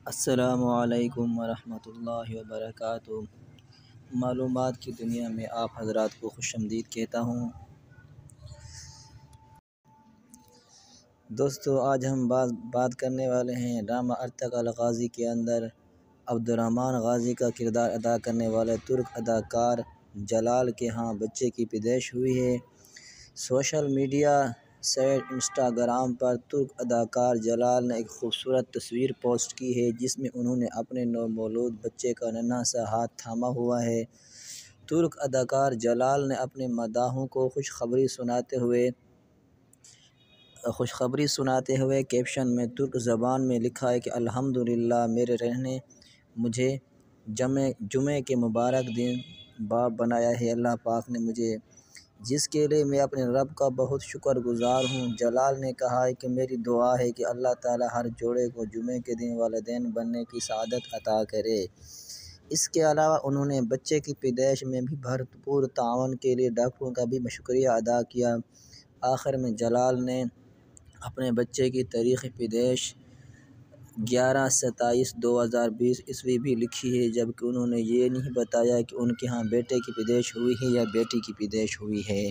السلام علیکم ورحمۃ اللہ وبرکاتہ۔ معلومات کی دنیا میں آپ حضرات کو خوش آمدید کہتا ہوں۔ دوستو، آج ہم بات کرنے والے ہیں ڈرامہ ارطغرل غازی کے اندر عبدالرحمن غازی کا کردار ادا کرنے والے ترک اداکار جلال کے ہاں بچے کی پیدائش ہوئی ہے۔ سوشل میڈیا سائٹ انسٹاگرام پر ترک اداکار جلال نے ایک خوبصورت تصویر پوسٹ کی ہے جس میں انہوں نے اپنے نومولود بچے کا ننھا سا ہاتھ تھاما ہوا ہے۔ ترک اداکار جلال نے اپنے مداحوں کو خوشخبری سناتے ہوئے کیپشن میں ترک زبان میں لکھا ہے کہ الحمدللہ میرے رہنے مجھے جمعے کے مبارک دن باپ بنایا ہے۔ اللہ پاک نے مجھے، جس کے لیے میں اپنے رب کا بہت شکر گزار ہوں۔ جلال نے کہا ہے کہ میری دعا ہے کہ اللہ تعالی ہر جوڑے کو جمعے کے دن والدین بننے کی سعادت عطا کرے۔ اس کے علاوہ انہوں نے بچے کی پیدائش میں بھی بھرپور تعاون کے لیے ڈاکٹروں کا بھی شکریہ ادا کیا۔ آخر میں جلال نے اپنے بچے کی تاریخ پیدائش 11/27/2020 بھی لکھی ہے، جبکہ انہوں نے یہ نہیں بتایا کہ ان کے ہاں بیٹے کی پیدائش ہوئی ہے یا بیٹی کی پیدائش ہوئی ہے۔